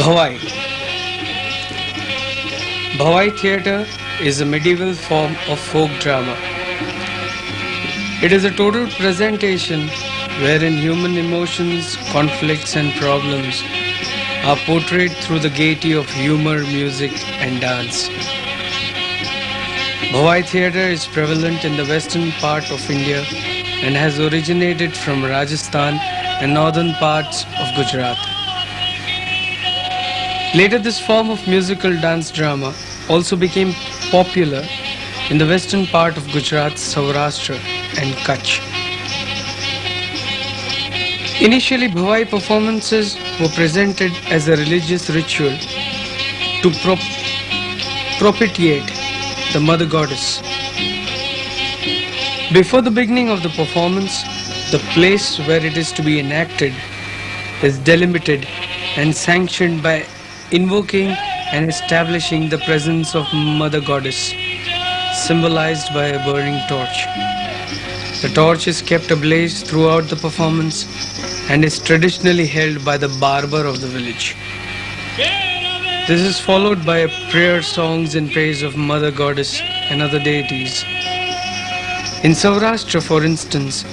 Bhavai. Bhavai theatre is a medieval form of folk drama. It is a total presentation wherein human emotions, conflicts and problems are portrayed through the gaiety of humor, music and dance. Bhavai theatre is prevalent in the western part of India and has originated from Rajasthan and northern parts of Gujarat. Later, this form of musical dance drama also became popular in the western part of Gujarat, Saurashtra and Kutch. Initially, Bhavai performances were presented as a religious ritual to propitiate the mother goddess. Before the beginning of the performance, the place where it is to be enacted is delimited and sanctioned by invoking and establishing the presence of Mother Goddess, symbolized by a burning torch. The torch is kept ablaze throughout the performance and is traditionally held by the barber of the village. This is followed by prayer songs in praise of Mother Goddess and other deities. In Saurashtra, for instance,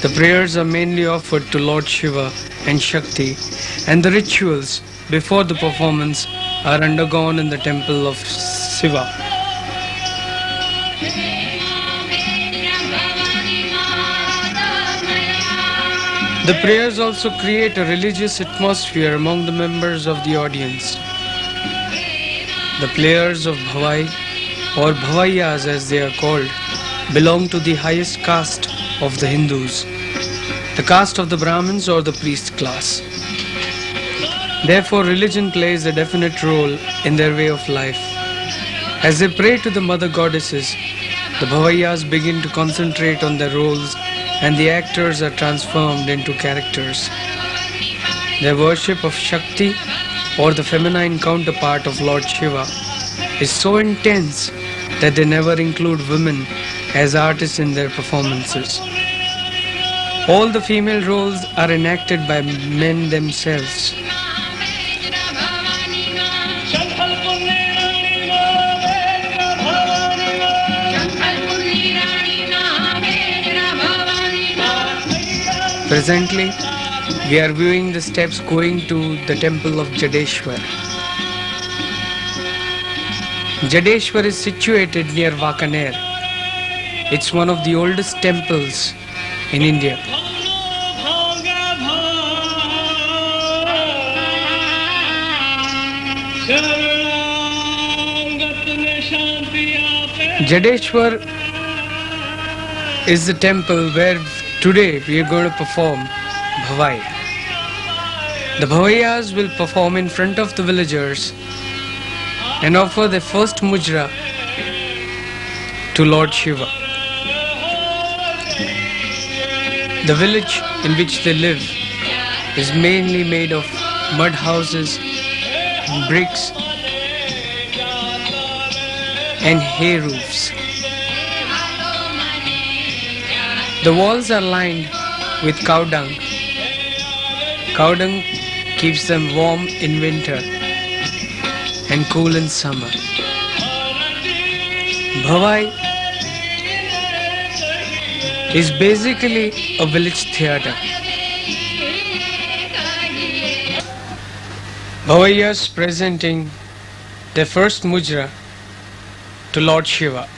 the prayers are mainly offered to Lord Shiva and Shakti, and the rituals before the performance are undergone in the temple of Shiva. The prayers also create a religious atmosphere among the members of the audience. The players of Bhavai, or Bhavaiyas as they are called, belong to the highest caste of the Hindus, the caste of the Brahmins or the priest class. Therefore, religion plays a definite role in their way of life. As they pray to the mother goddesses, the Bhavaiyas begin to concentrate on their roles and the actors are transformed into characters. Their worship of Shakti, or the feminine counterpart of Lord Shiva, is so intense that they never include women as artists in their performances. All the female roles are enacted by men themselves. Presently, we are viewing the steps going to the temple of Jadeshwar. Jadeshwar is situated near Vakaner. It's one of the oldest temples in India. Jadeshwar is the temple where today we are going to perform Bhavai. The Bhavaiyas will perform in front of the villagers and offer their first mujra to Lord Shiva. The village in which they live is mainly made of mud houses, bricks and hay roofs. The walls are lined with cow dung. Cow dung keeps them warm in winter and cool in summer. Bhavai is basically a village theatre. Bhavaiyas presenting their first mujra to Lord Shiva.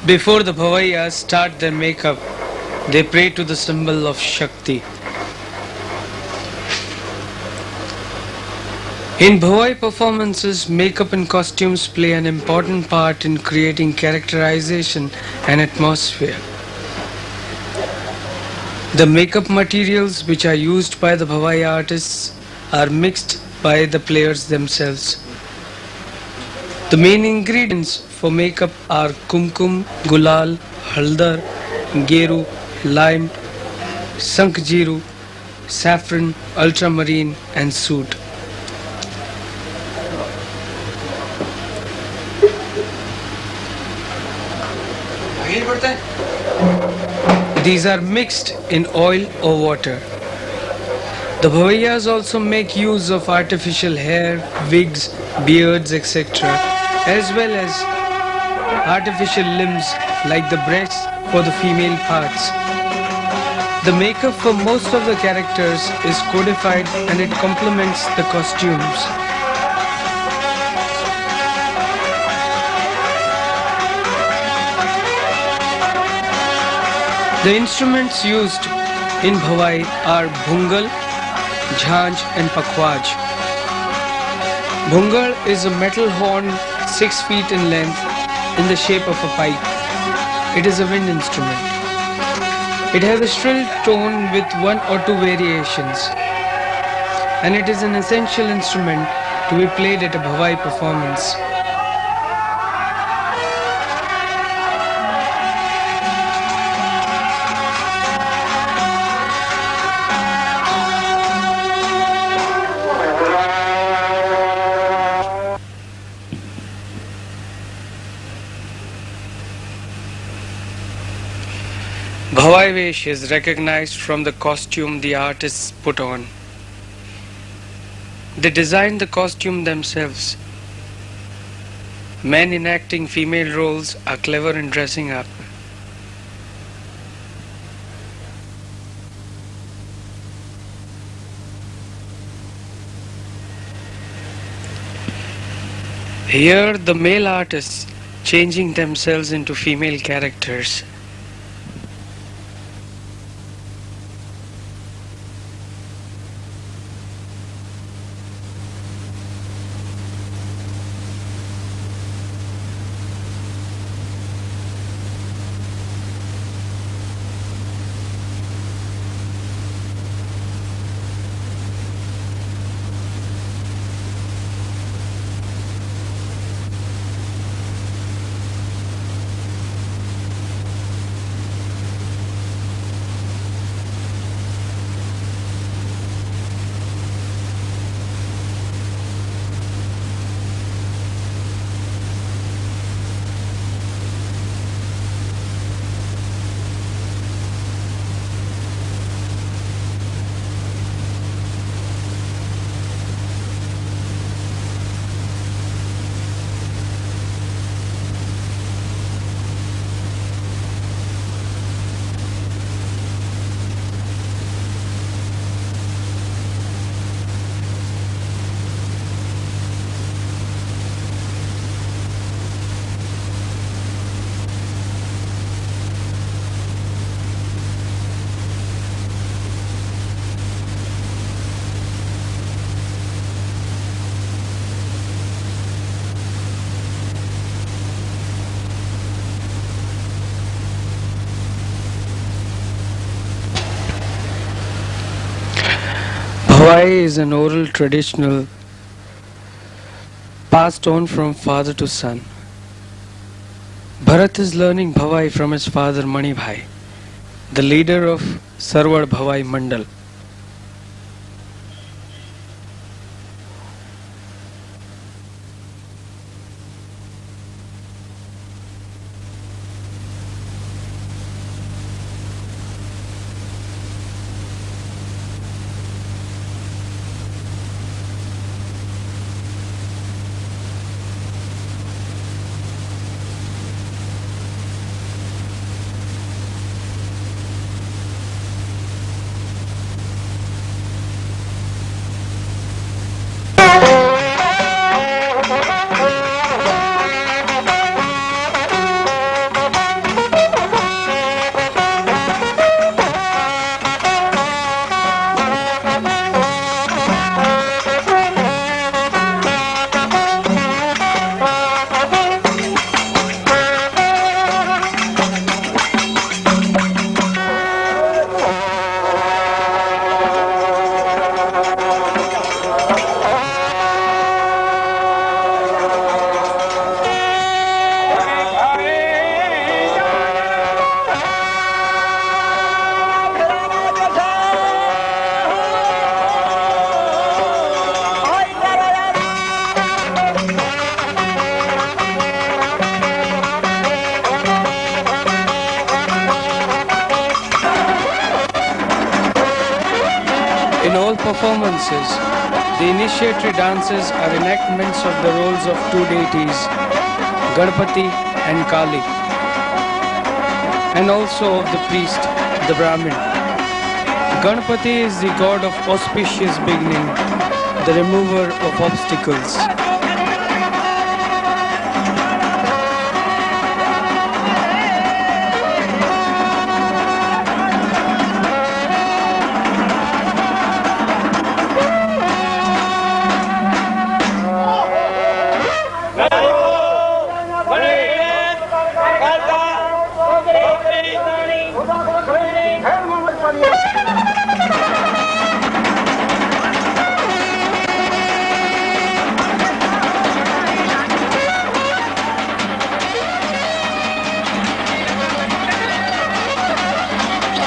Before the Bhavayas start their makeup, they pray to the symbol of Shakti. In Bhavai performances, makeup and costumes play an important part in creating characterization and atmosphere. The makeup materials which are used by the Bhavai artists are mixed by the players themselves. The main ingredients for makeup are kumkum, gulal, haldar, geru, lime, sankjiru, saffron, ultramarine and soot. These are mixed in oil or water. The Bhavayas also make use of artificial hair, wigs, beards, etc., as well as artificial limbs like the breasts for the female parts. The makeup for most of the characters is codified and it complements the costumes. The instruments used in Bhavai are bhungal, jhanj and pakhwaj. Bhungal is a metal horn 6 feet in length in the shape of a pipe. It is a wind instrument. It has a shrill tone with one or two variations, and it is an essential instrument to be played at a Bhavai performance. Bhavai Vesh is recognized from the costume the artists put on. They design the costume themselves. Men enacting female roles are clever in dressing up. Here the male artists changing themselves into female characters. Bhavai is an oral traditional passed on from father to son. Bharat is learning Bhavai from his father Mani Bhai, the leader of Sarwar Bhavai Mandal. performances, the initiatory dances are enactments of the roles of two deities, Ganpati and Kali, and also of the priest, the Brahmin. Ganpati is the god of auspicious beginning, the remover of obstacles.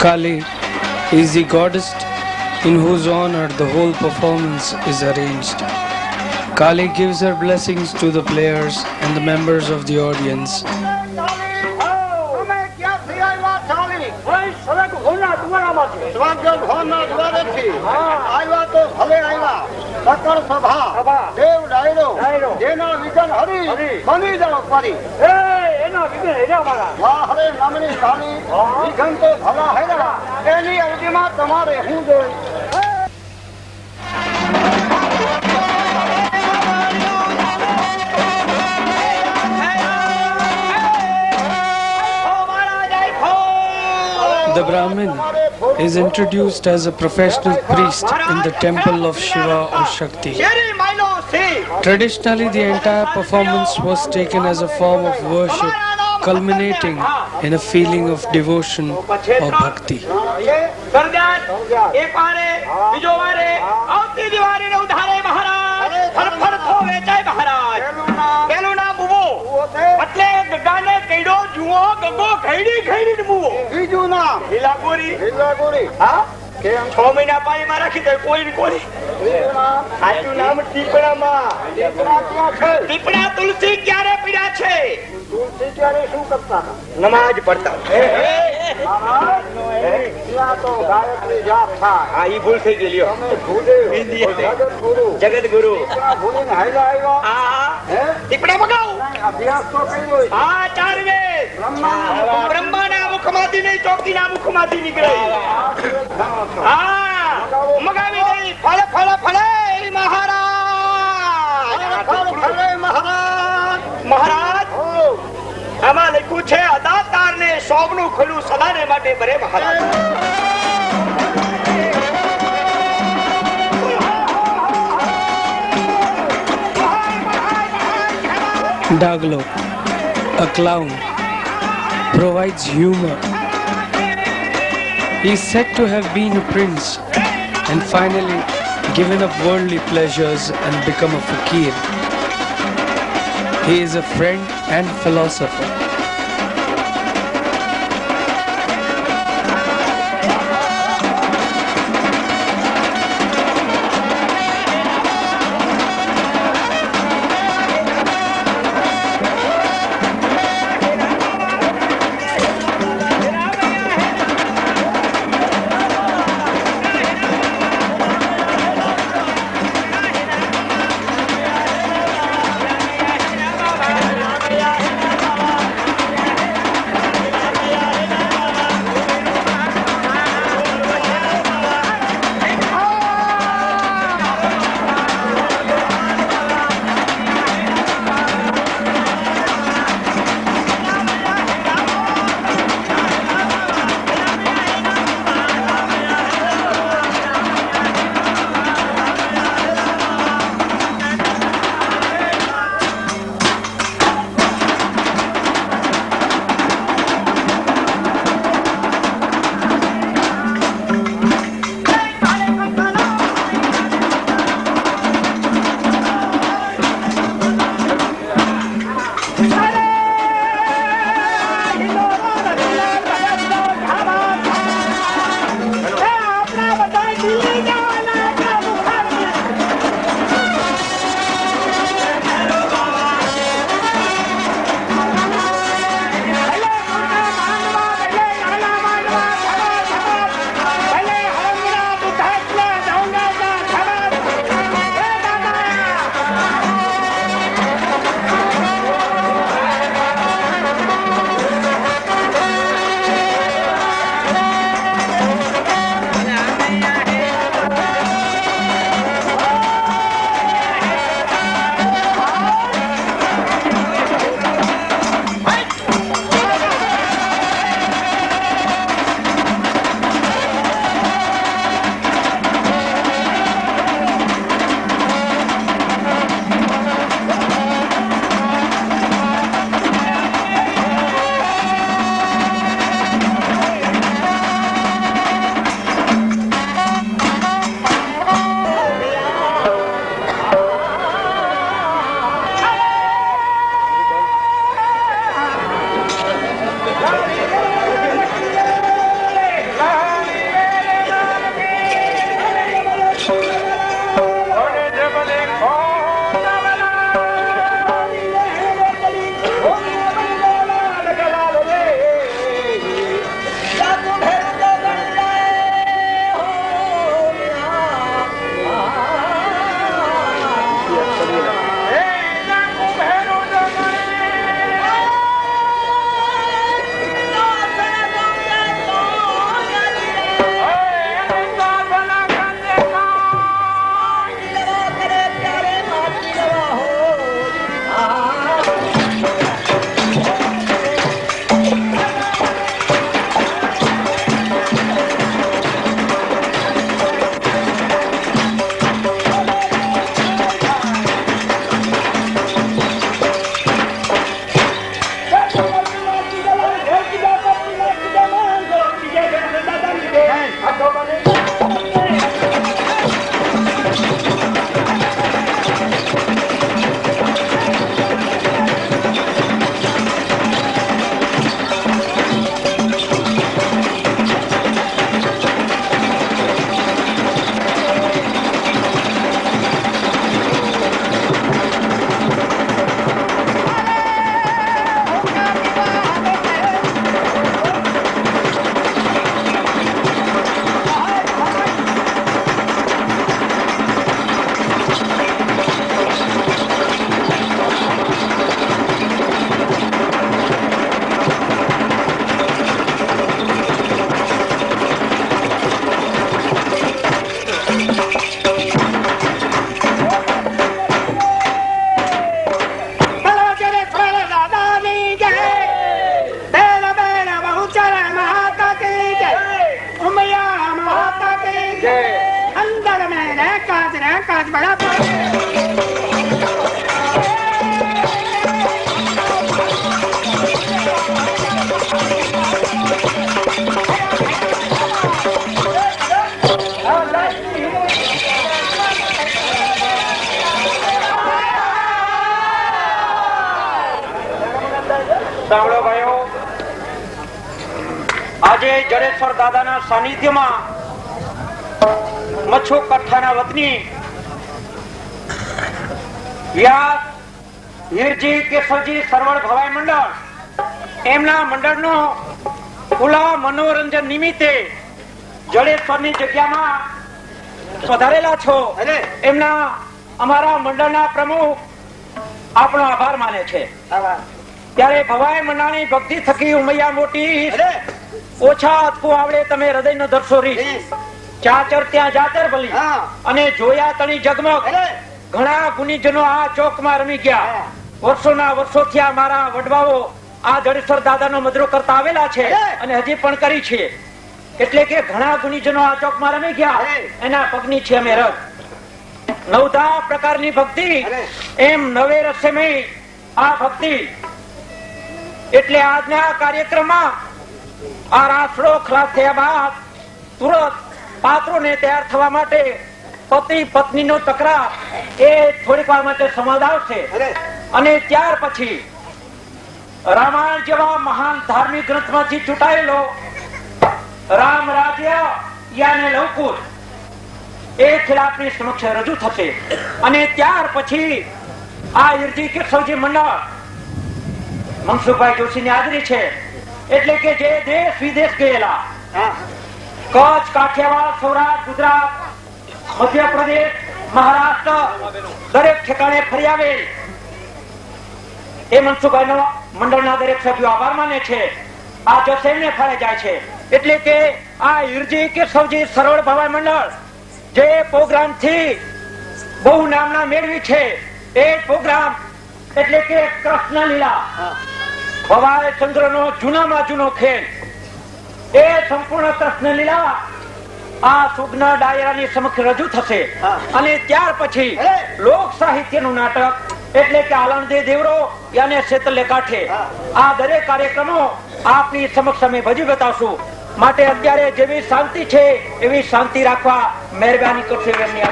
Kali is the goddess in whose honor the whole performance is arranged. Kali gives her blessings to the players and the members of the audience. The Brahmin is introduced as a professional priest in the temple of Shiva or Shakti. Traditionally, the entire performance was taken as a form of worship, culminating in a feeling of devotion or bhakti. છ મહિના પાણીમાં રાખી દે કોઈ ને કોઈ સાચું નામ ટીપણામાં ટીપણા તુલસી ક્યારે પીડા છે તુલસી ક્યારે શું કરતા નમાજ પડતા હા ઈ ભૂલ થઈ ગઈ લ્યો જગત ગુરુ ટીપણા મગાવું અભ્યાસ તો કર્યો હા 4 વેદ બ્રહ્માના મુખમાંથી નહીં ચોકીના મુખમાંથી નીકળે મગાવી દઈ ફળે ફળે ફળે મહારાજ મહારાજ આમાં લખ્યું છે અદાતાર ને સોગનું ખોલું સદાને માટે બરે મહારાજ Daglo, a clown, provides humor. He is said to have been a prince and finally given up worldly pleasures and become a fakir. He is a friend and philosopher. महाराज बड़ा સાંભળો ભાઈઓ, આજે જડેશ્વર દાદાના સાનિધ્યમાં મચ્છુ કઠ્ઠાના વતની વ્યાસ હીરજી કેશવજી સરવળ ભવાઈ મંડળ એમના મંડળનો ખુલ્લા મનોરંજન નિમિત્તે જડેશ્વરની જગ્યામાં પધારેલા છો. એમના અમારા મંડળના પ્રમુખ આપણો આભાર માને છે. ત્યારે ભવાઈ મંડાણી ભક્તિ થકી ઉમૈયા મોટી ઓછા અતકું આવડે તમે હૃદય નો દર્શો રી ચાચર ત્યાં જાતર ભલી અને જોયા તણી જગમગ. ઘણા ગુનીજનો આ ચોકમાં રમી ગયા. વર્ષોના વર્ષોથી આ મારા વડવાઓ આ જડેશ્વર દાદાનો મજરો કરતા આવેલા છે અને હજી પણ કરી છે. એટલે કે ઘણા ગુનીજનો આ ચોકમાં રમી ગયા, એના પગની છે અમે રજ. નવધા પ્રકારની ભક્તિ એમ નવે રસમય આ ભક્તિ. એટલે આજના કાર્યક્રમમાં આ રાસડો ખલાસ થયા બાદ તુરંત પાત્રોને તૈયાર થવા માટે પતિ પત્નીનો તકરાર એ થોડીક વાર માટે સંવાદ આવશે અને ત્યાર પછી રામાયણ જેવા મહાન ધાર્મિક ગ્રંથમાંથી ચૂંટાયેલો રામ રાજ્ય યાને લવકુશ એ ખિલાફની સમક્ષ રજૂ થશે. અને ત્યાર પછી આ હીરજી કેશવજી મંડળ મનસુખભાઈ જોશી ની હાજરી છે. એટલે કે જે દેશ વિદેશ ગયેલા કચ્છ, કાઠિયાવાડ, સૌરાષ્ટ્ર, ગુજરાત, મધ્યપ્રદેશ, મહારાષ્ટ્ર દરેક ઠેકાણે ફરી આવે એ મનસુખભાઈ મંડળના દરેક સભ્યો આભાર માને છે. આ જશ એમને ફળે જાય છે. એટલે કે આ હીરજી કેશવજી સરવળ ભવાઈ મંડળ જે પ્રોગ્રામ થી બહુ નામના મેળવી છે એ પ્રોગ્રામ એટલે કે કૃષ્ણ લીલા ભવાઈ ચંદ્ર નો જૂનામાં જૂનો ખેલ એ સંપૂર્ણ કૃષ્ણ લીલા આ સુગ્ન ડાયરાની સમક્ષ રજૂ થશે. અને ત્યાર પછી લોક સાહિત્યનું નાટક એટલે કે આલમદે દેવરો યાને શેતલે કાંઠે આ દરેક કાર્યક્રમો આપની સમક્ષ અમે ભજી બતાવશું. માટે અત્યારે જેવી શાંતિ છે એવી શાંતિ રાખવા મહેરબાની કરશો એમની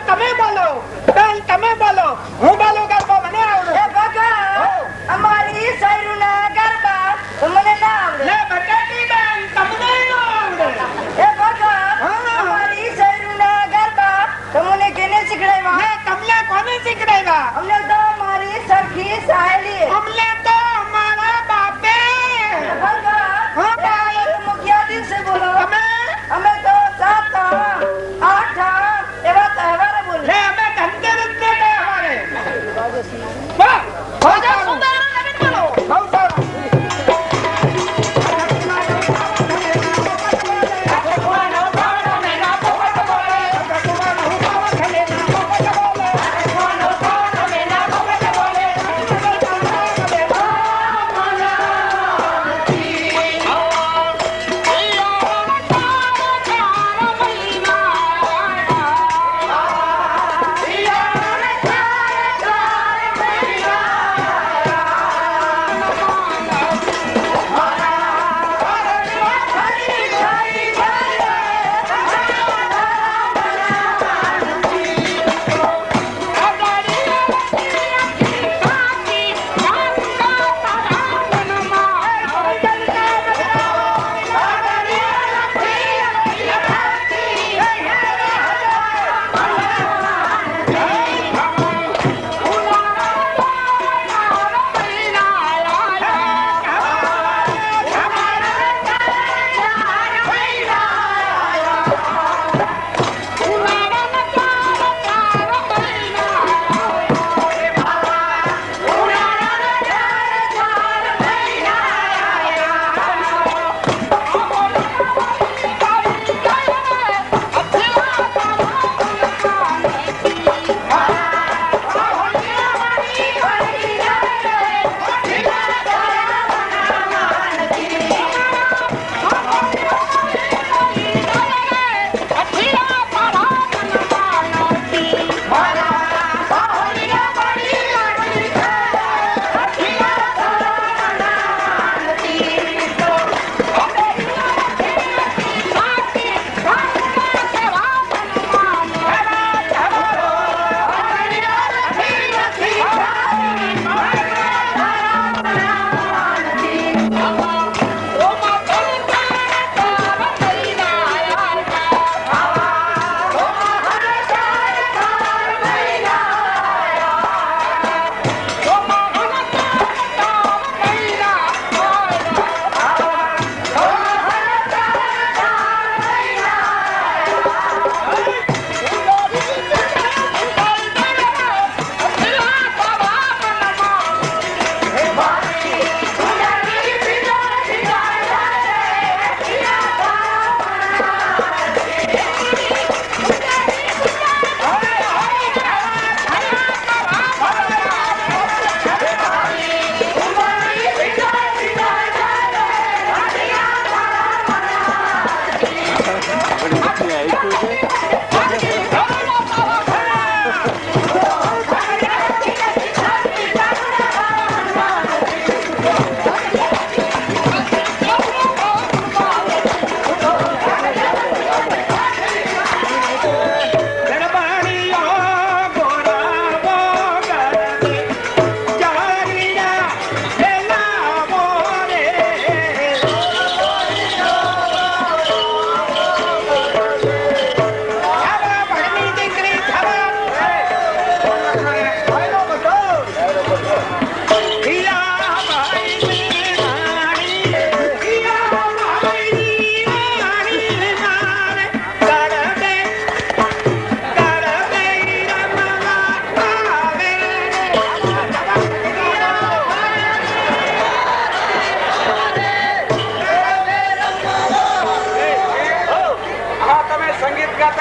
તમે બોલો બેન, તમે બોલો. હું બોલો ગરબા મને આવડે. અમારી સૈરુના ગરબા મને ના આવડે. લે બટાટી બેન, તમને ના આવડે. એ ભગત અમારી સૈરુના ગરબા તમને કેને શીખડાવ્યા? લે તમને કોને શીખડાવ્યા? અમને તો મારી સખી સાહેલી. અમને તો અમારા બાપે. ભગત મુખ્ય દિવસે બોલો. અમે તો 7 8 એવા તહેવાર બોલ. લે અમે ધનતેરસ ને તહેવારે. વાહ ભગત સુંદર નવીન બોલો. બહુ સારું.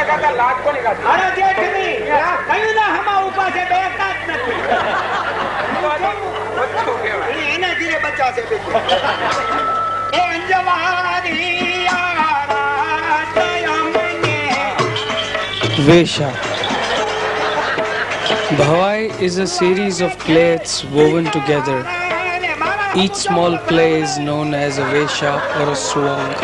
કાકા લાગ કોની કાઢી અરે જેઠની કયું ના હમા ઉભા છે બેસતા જ નથી એના ધીરે બચ્ચા છે એ અંજવારી આરા તયમને Vesha. Bhavai is a series of plaits woven together. Each small play is known as a Vesha or a swang.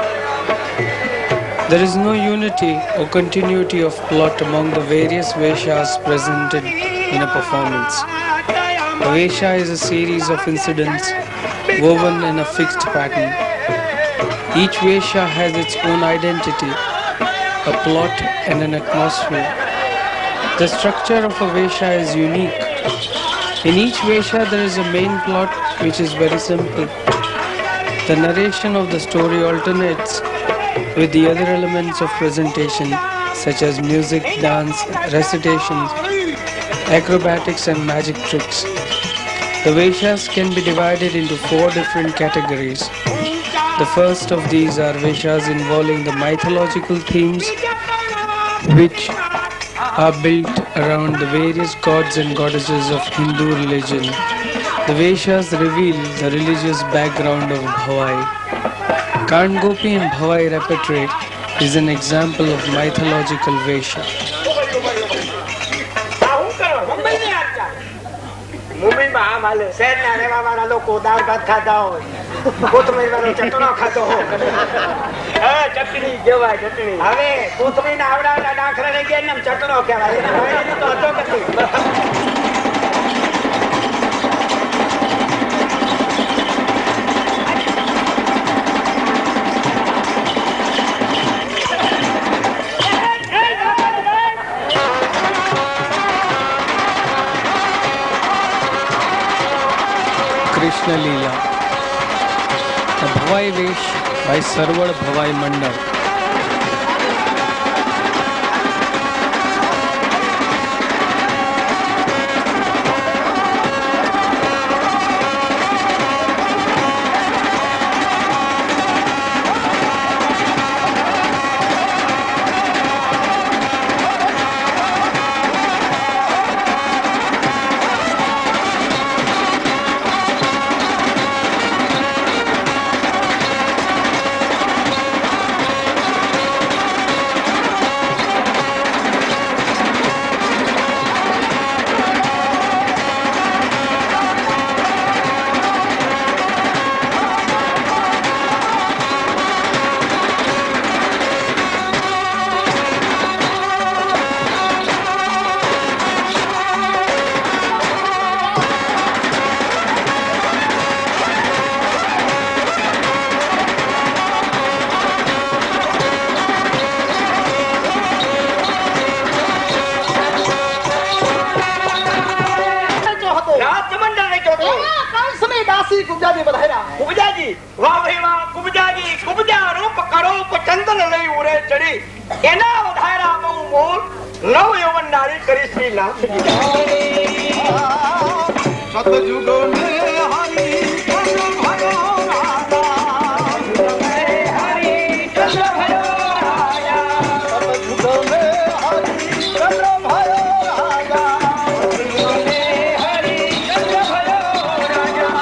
There is no unity or continuity of plot among the various Veshas presented in a performance. A Vesha is a series of incidents woven in a fixed pattern. Each Vesha has its own identity, a plot and an atmosphere. The structure of a Vesha is unique. In each Vesha there is a main plot which is very simple. The narration of the story alternates with the other elements of presentation such as music, dance, recitations, acrobatics and magic tricks. The Veshas can be divided into 4 different categories. The first of these are Veshas involving the mythological themes which are built around the various gods and goddesses of Hindu religion. The Veshas reveal the religious background of Bhavai. Kangopi and Bhavai repertoire is an example of mythological Vesha. મુંબઈમાં આમ હાલે શહેરના રહેવા વાળા લોકો દાળ ભાત ખાતા હોય કોથમીર વાળો ચટણો ખાતો હોય ચટણી કહેવાય ચટણી હવે કોથમીર ના આવડા ડાખરા લઈ ગયા ને ચટણો કહેવાય એને તો હતો નથી Krishna Leela. The Bhavai Vesh by Sarvad Bhavai Mandal. કુબજાજી વાહ ભાઈ વાહ કુબજાજી કુબજા રૂપ કરોપ ચંદન લઈ ઉરે ચડી એના વધારા બહુ મોલ નવ યવન નારી કરી શ્રી નામ સતયુગો ને હરી ચંદ્ર ભયો રાજા હરી ચંદ્ર ભયો રાજા સતયુગો ને હરી ચંદ્ર ભયો રાજા હરી ચંદ્ર ભયો રાજા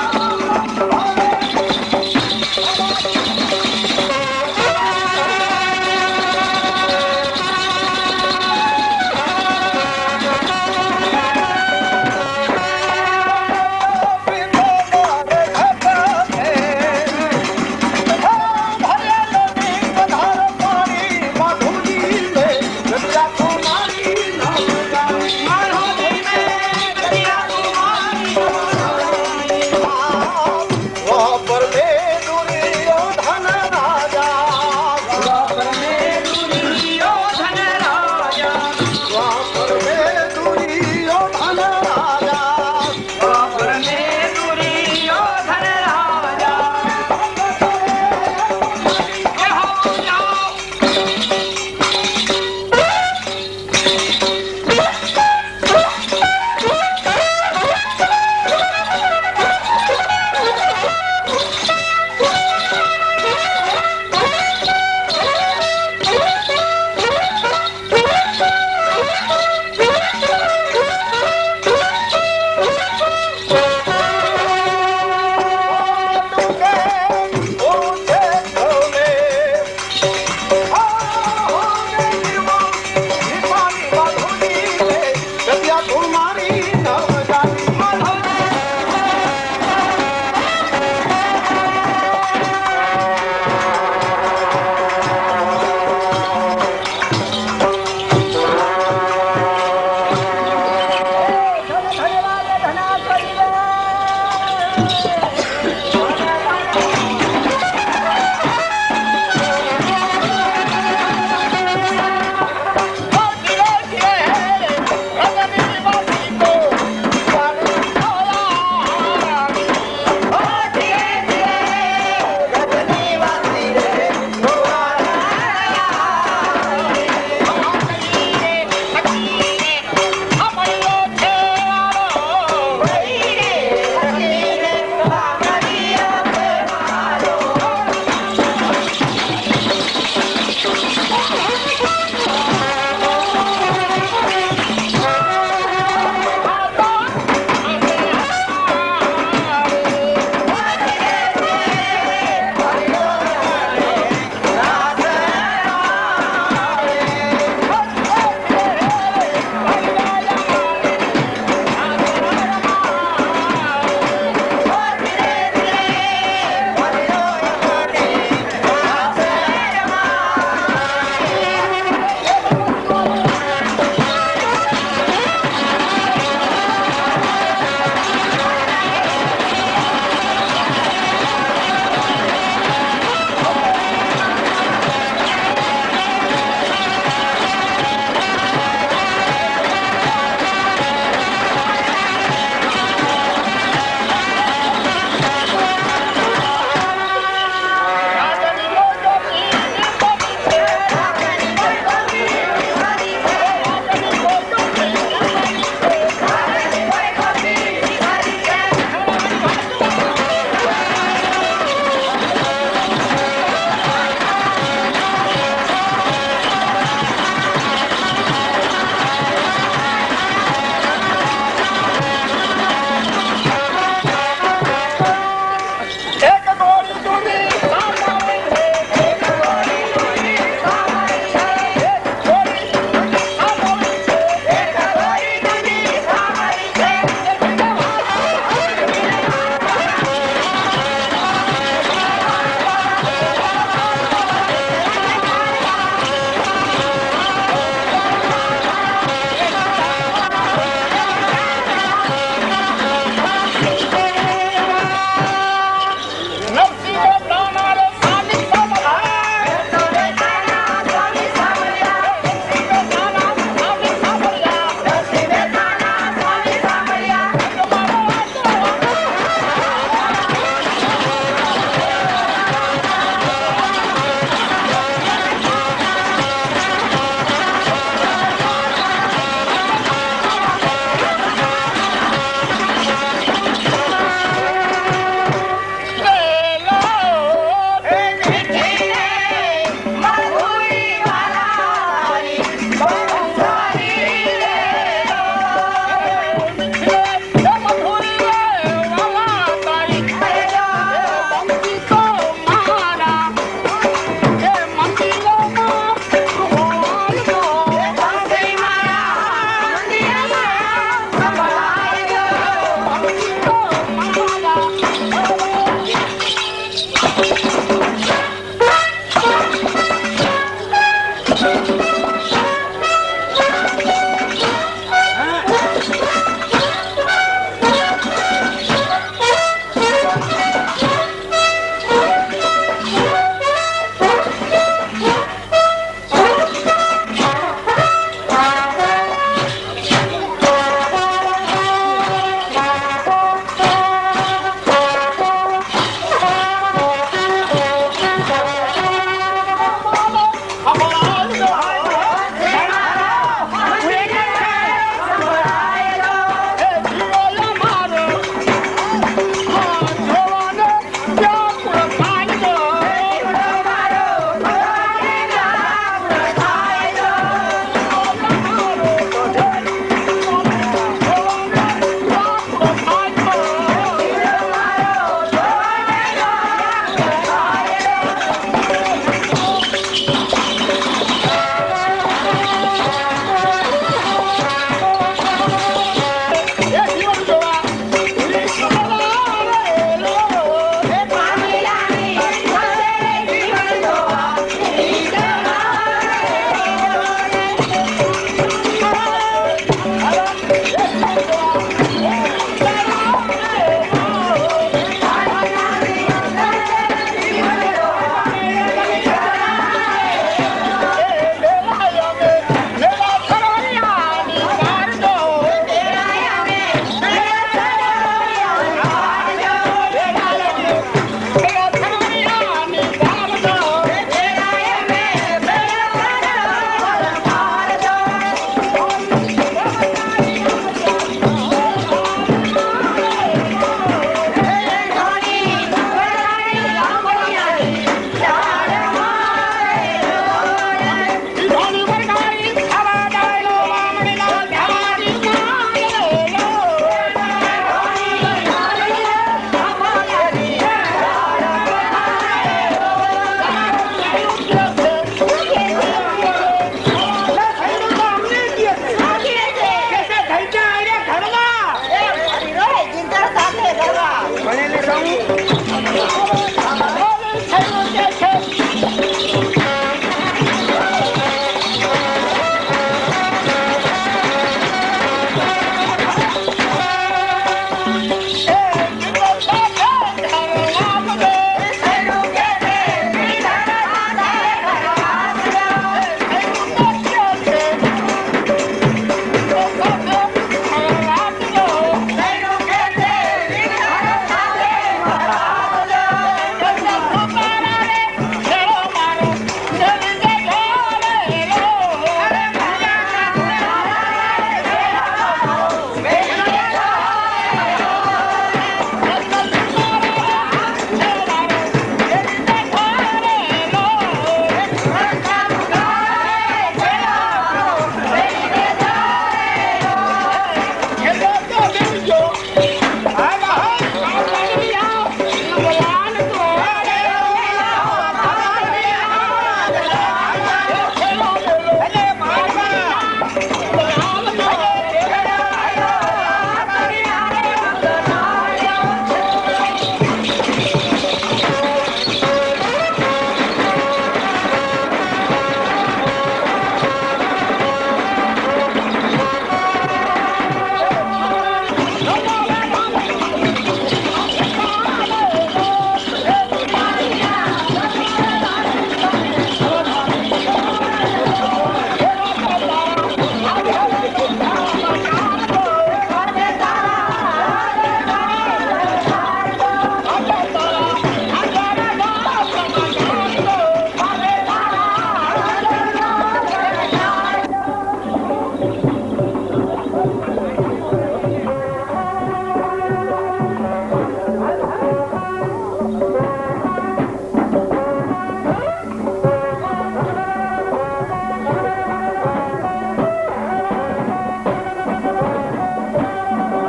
हाँ